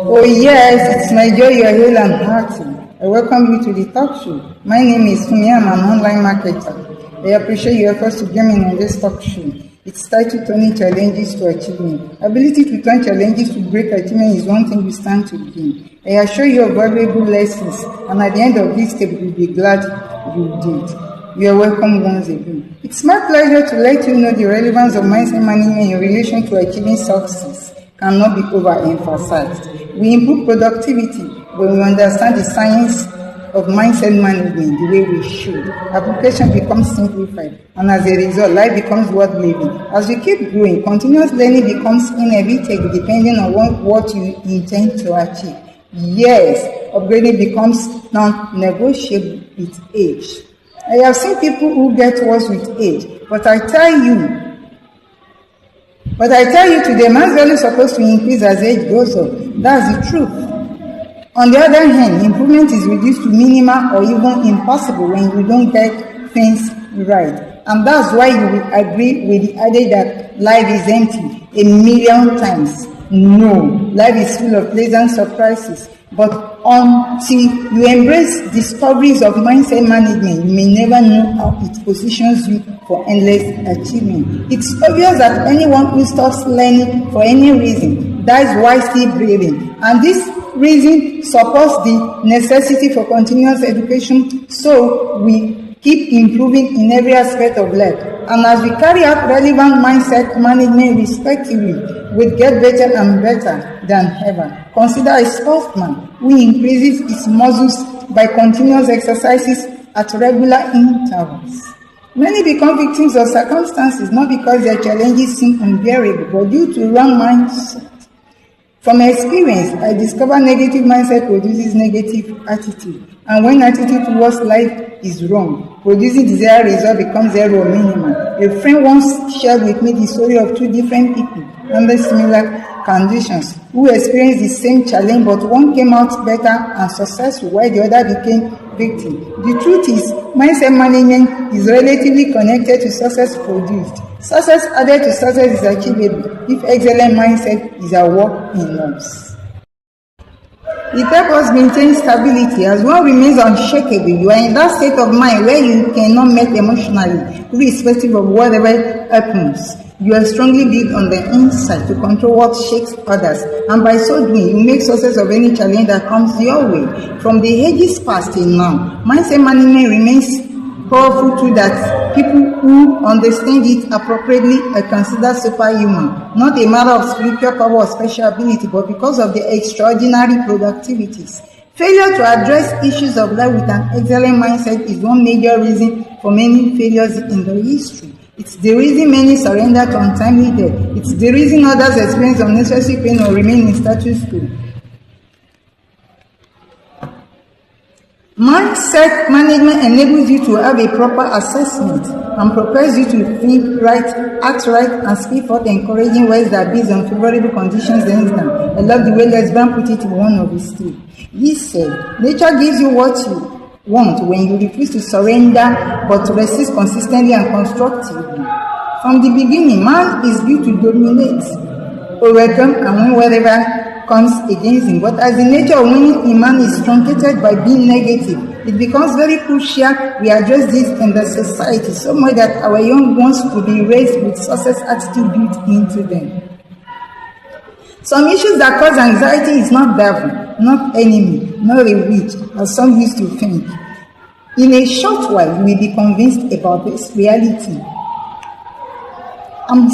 Oh yes, it's my joy you are here and hearty. I welcome you to the talk show. My name is Fumi. I'm an online marketer. I appreciate your efforts to join me on this talk show. It's titled Turning Challenges to Achievement. Ability to turn challenges to great achievement is one thing we stand to gain. I assure you of valuable lessons, and at the end of this step, you'll be glad you did. You are welcome once again. It's my pleasure to let you know the relevance of mindset management in relation to achieving success cannot be overemphasized. We improve productivity when we understand the science of mindset management the way we should. Application becomes simplified, and as a result, life becomes worth living. As you keep growing, continuous learning becomes inevitable depending on what you intend to achieve. Yes, upgrading becomes non-negotiable with age. I have seen people who get worse with age, but I tell you today, man's value is supposed to increase as age goes up. That's the truth. On the other hand, improvement is reduced to minimal or even impossible when you don't get things right. And that's why you will agree with the adage that life is empty a million times. No, life is full of pleasant surprises. But until you embrace discoveries of mindset management, you may never know how it positions you for endless achievement. It's obvious that anyone who stops learning for any reason dies while still breathing. And this reason supports the necessity for continuous education, so we keep improving in every aspect of life. And as we carry out relevant mindset management respectively, we get better and better than ever. Consider a sportsman who increases his muscles by continuous exercises at regular intervals. Many become victims of circumstances not because their challenges seem unbearable, but due to wrong mindset. From experience, I discovered negative mindset produces negative attitude. And when attitude towards life is wrong, producing desired result becomes zero or minimal. A friend once shared with me the story of two different people under similar conditions who experienced the same challenge, but one came out better and successful while the other became victim. The truth is, mindset management is relatively connected to success produced. Success added to success is achievable if excellent mindset is at work in us. It helps us maintain stability. As one remains unshakable, you are in that state of mind where you cannot melt emotionally, irrespective of whatever happens. You are strongly built on the inside to control what shakes others, and by so doing, you make success of any challenge that comes your way. From the ages past till now, mindset management remains powerful tool that people who understand it appropriately are considered superhuman, not a matter of spiritual power or special ability, but because of the extraordinary productivities. Failure to address issues of life with an excellent mindset is one major reason for many failures in the history. It's the reason many surrender to untimely death. It's the reason others experience unnecessary pain or remain in status quo. Mindset management enables you to have a proper assessment and prepares you to think right, act right, and speak forth encouraging words that based on favorable conditions then stand. I love the way Lesbian put it in one of his three. He said, nature gives you what you want when you refuse to surrender but resist consistently and constructively. From the beginning, man is built to dominate, overcome, and win whatever comes against him. But as the nature of winning in man is truncated by being negative, it becomes very crucial we address this in the society so much that our young ones will be raised with success attitude built into them. Some issues that cause anxiety is not devil, not enemy, not a witch, as some used to think. In a short while, you will be convinced about this reality. I'm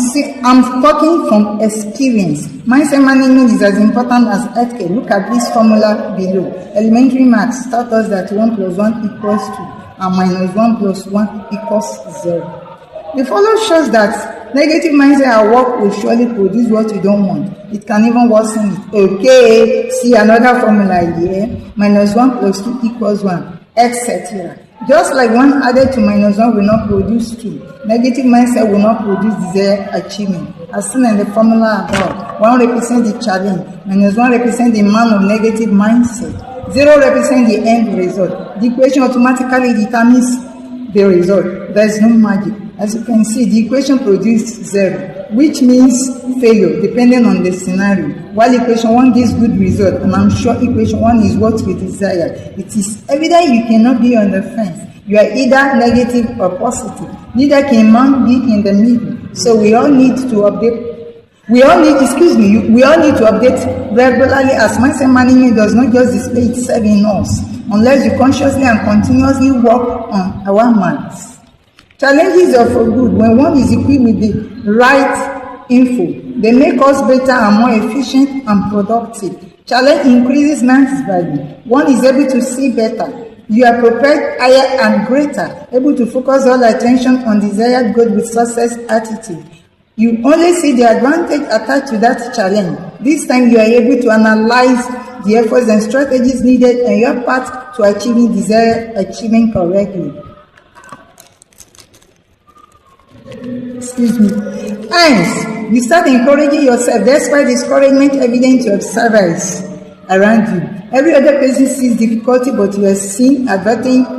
talking from experience. Mindset management is as important as healthcare. Look at this formula below. Elementary maths taught us that 1 plus 1 equals 2 and minus 1 plus 1 equals 0. The follow shows that negative mindset at work will surely produce what you don't want. It can even worsen it. Okay, see another formula here. Minus 1 plus 2 equals 1, etc. Just like 1 added to minus 1 will not produce 2, negative mindset will not produce desired achievement. As seen in the formula above, 1 represents the challenge, minus 1 represents the man of negative mindset, 0 represents the end result. The equation automatically determines the result. There is no magic. As you can see, the equation produced 0. which means failure, depending on the scenario. While equation 1 gives good result, and I'm sure equation 1 is what we desire, it is evident you cannot be on the fence. You are either negative or positive. Neither can man be in the middle. So we all need to update. We all need to update regularly, as mindset management does not just display itself in us, unless you consciously and continuously work on our minds. Challenges are for good. When one is equipped with the right info, they make us better and more efficient and productive. Challenge increases man's value. One is able to see better. You are prepared, higher and greater, able to focus all attention on desired good with success attitude. You only see the advantage attached to that challenge. This time you are able to analyze the efforts and strategies needed on your path to achieving desired achievement correctly. Hence, you start encouraging yourself despite discouragement evident to observers around you. Every other person sees difficulty, but you are seeing advantage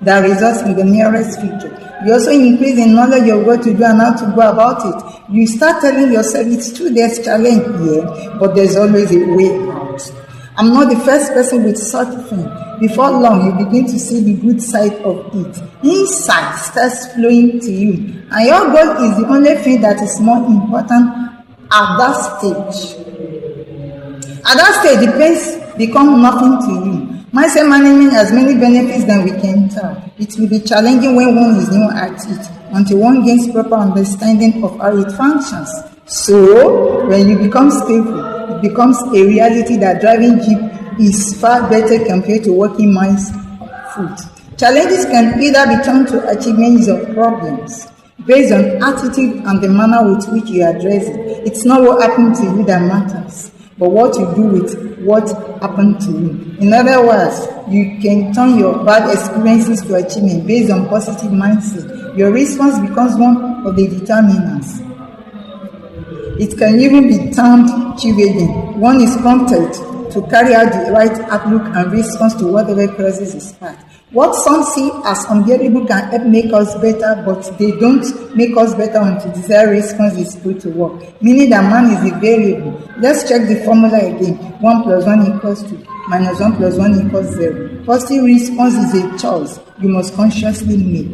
that results in the nearest future. You also increase in knowledge of what to do and how to go about it. You start telling yourself it's true there's challenge here, but there's always a way out. I'm not the first person with such a thing. Before long, you begin to see the good side of it. Insight starts flowing to you, and your goal is the only thing that is more important at that stage. At that stage, the pace becomes nothing to you. Mindset management has many benefits than we can tell. It will be challenging when one is new at it, until one gains proper understanding of how it functions. So, when you become stable, it becomes a reality that driving Jeep is far better compared to walking miles foot. Challenges can either be turned to achievements or problems based on attitude and the manner with which you address it. It's not what happened to you that matters, but what you do with what happened to you. In other words, you can turn your bad experiences to achievement based on positive mindset. Your response becomes one of the determinants. It can even be termed chivalry. One is prompted to carry out the right outlook and response to whatever crosses his path. What some see as unbearable can help make us better, but they don't make us better until desired response is put to work, meaning that man is a variable. Let's check the formula again. 1 + 1 = 2, minus 1 + 1 = 0. Positive response is a choice you must consciously make.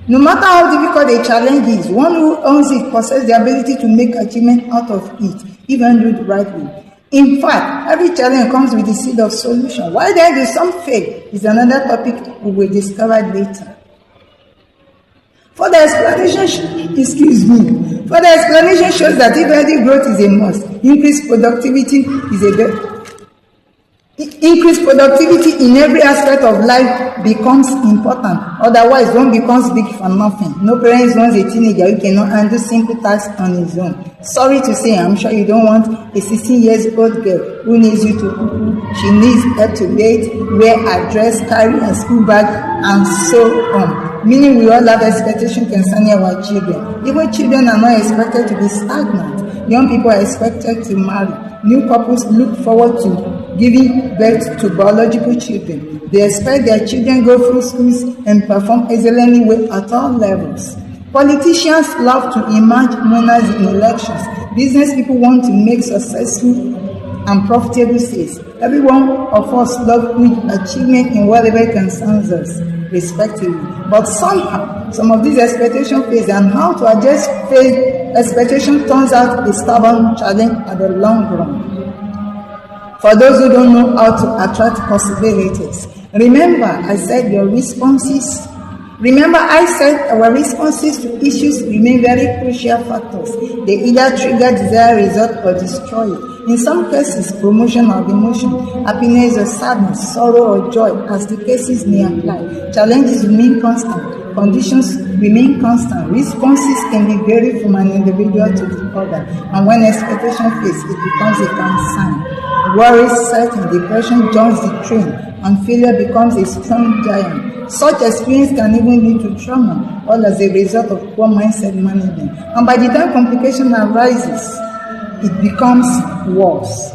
No matter how difficult a challenge is, one who owns it possesses the ability to make achievement out of it, if handled rightly. In fact, every challenge comes with the seed of solution. Why there do some fail is another topic we will discover later. Further explanation shows that if healthy growth is a must, increased productivity in every aspect of life becomes important. Otherwise, one becomes big for nothing. No parent wants a teenager who cannot handle simple tasks on his own. Sorry to say, I'm sure you don't want a 16-year-old girl who needs you to cook. She needs help to bathe, wear a dress, carry a school bag, and so on. Meaning we all have expectations concerning our children. Even children are not expected to be stagnant. Young people are expected to marry. New couples look forward to giving birth to biological children. They expect their children go through schools and perform excellently well at all levels. Politicians love to emerge winners in elections. Business people want to make successful and profitable sales. Every one of us loves good achievement in whatever concerns us, respectively. But somehow, some of these expectations fail, and how to adjust failed expectation turns out a stubborn challenge at the long run. For those who don't know how to attract possibilities, remember I said our responses to issues remain very crucial factors. They either trigger desired result or destroy it. In some cases, promotion or demotion, happiness or sadness, sorrow or joy, as the cases may apply. Challenges remain constant. Conditions remain constant. Responses can be varied from an individual to the other. And when expectation fails, it becomes a concern. Worry set in, depression joins the train, and failure becomes a strong giant. Such experience can even lead to trauma, all as a result of poor mindset management. And by the time complication arises, it becomes worse.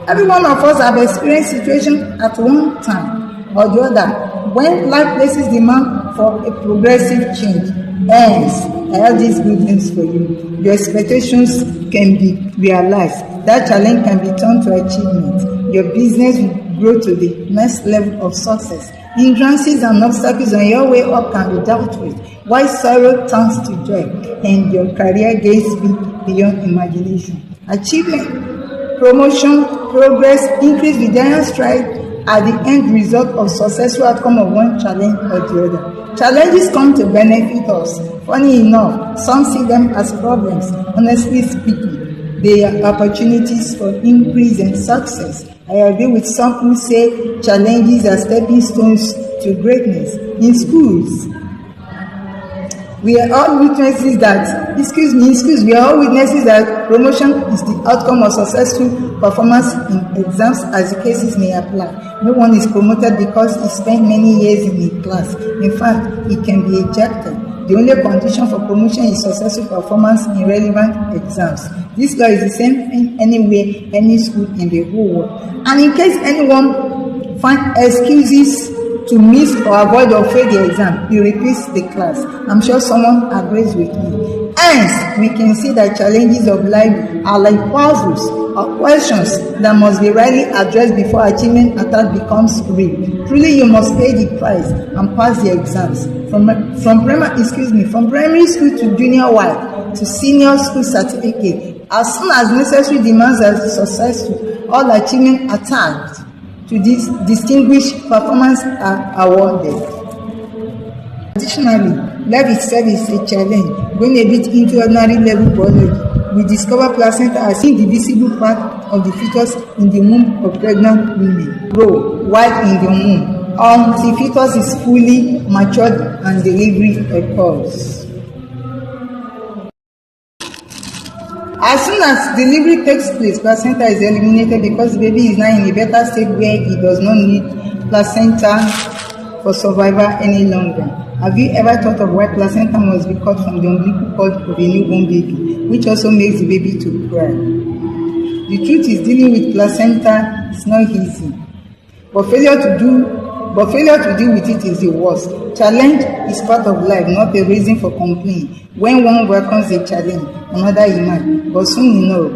Every one of us have experienced situations at one time or the other when life places demand for a progressive change. Hence, I have these good news for you. Your expectations can be realized. That challenge can be turned to achievement. Your business will grow to the next level of success. Hindrances and obstacles on your way up can be dealt with, while sorrow turns to joy, and your career gains beyond imagination. Achievement, promotion, progress, increase with giant stride are the end result of successful outcome of one challenge or the other. Challenges come to benefit us. Funny enough, some see them as problems. Honestly speaking, they are opportunities for increase and success. I agree with some who say challenges are stepping stones to greatness. In schools, we are all witnesses that, we are all witnesses that promotion is the outcome of successful performance in exams, as the cases may apply. No one is promoted because he spent many years in a class. In fact, he can be ejected. The only condition for promotion is successful performance in relevant exams. This law is the same thing anywhere, any school in the whole world. And in case anyone finds excuses to miss or avoid or fail the exam, he repeats the class. I'm sure someone agrees with me. Hence, we can see that challenges of life are like puzzles or questions that must be rightly addressed before achievement attack becomes real. Truly, you must pay the price and pass the exams. From primary school to junior Y to senior school certificate, as soon as necessary demands are successful, all achievement attached to this distinguished performance are awarded. Additionally, life itself is a challenge. Going a bit into ordinary level biology, we discover placenta as indivisible part of the fetus in the womb of pregnant women, grow while in the womb until fetus is fully matured and delivery occurs. As soon as delivery takes place, placenta is eliminated because the baby is now in a better state where he does not need placenta for survival any longer. Have you ever thought of why placenta must be cut from the umbilical cord of a newborn baby, which also makes the baby to cry? The truth is, dealing with placenta is not easy, but failure to deal with it is the worst. Challenge is part of life, not a reason for complaint. When one welcomes a challenge, another emerges, but soon enough,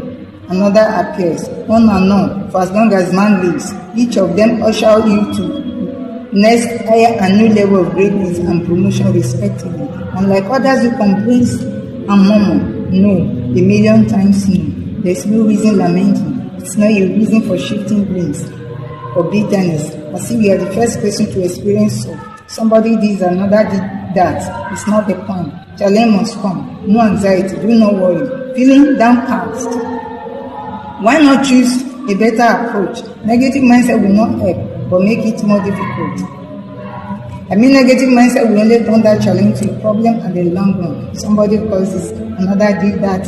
another appears, on and on, for as long as man lives. Each of them usher you to next higher and new level of greatness and promotion respectively. Unlike others who complain and murmur, no, a million times no. There's no reason lamenting. It's not a reason for shifting blames or bitterness. As if you are the first person to experience so. Somebody did, another did that. It's not the point. Challenge must come. No anxiety. Do not worry. Feeling downcast. Why not choose a better approach? Negative mindset will not help, but make it more difficult. Negative mindset will only turn that challenge to a problem at the long run. Somebody calls this, another did that.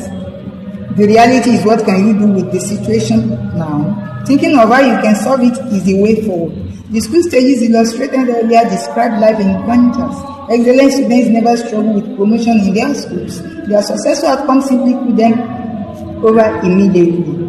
The reality is, what can you do with the situation now? Thinking of how you can solve it is the way forward. The school stages illustrated earlier describe life in pointers. Excellent students never struggle with promotion in their schools. Their successful outcomes simply put them over immediately.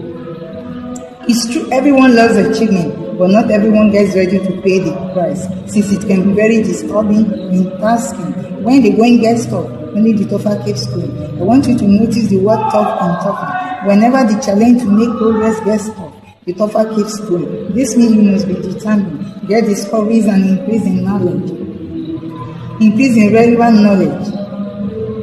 It's true, everyone loves achievement, but not everyone gets ready to pay the price, since it can be very disturbing and tasking. When the going gets tough, only the tougher keeps going. I want you to notice the word tough and tougher. Whenever the challenge to make progress gets tough, the tougher keeps going. This means you must be determined, get discoveries and increase in knowledge. Increase in relevant knowledge.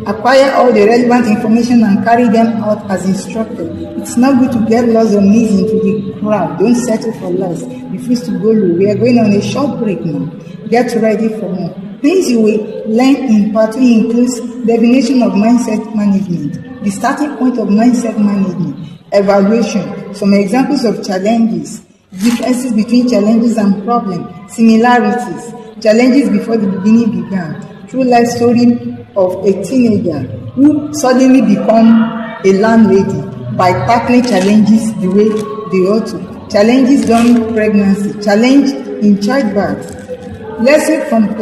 Acquire all the relevant information and carry them out as instructed. It's not good to get lost or miss into the crowd. Don't settle for less. Refuse to go low. We are going on a short break now. Get ready for more. Things you will learn in part 2 includes definition of mindset management, the starting point of mindset management, evaluation, some examples of challenges, differences between challenges and problems, similarities, challenges before the beginning began, true life story of a teenager who suddenly become a landlady by tackling challenges the way they ought to, challenges during pregnancy, challenge in childbirth, lesson from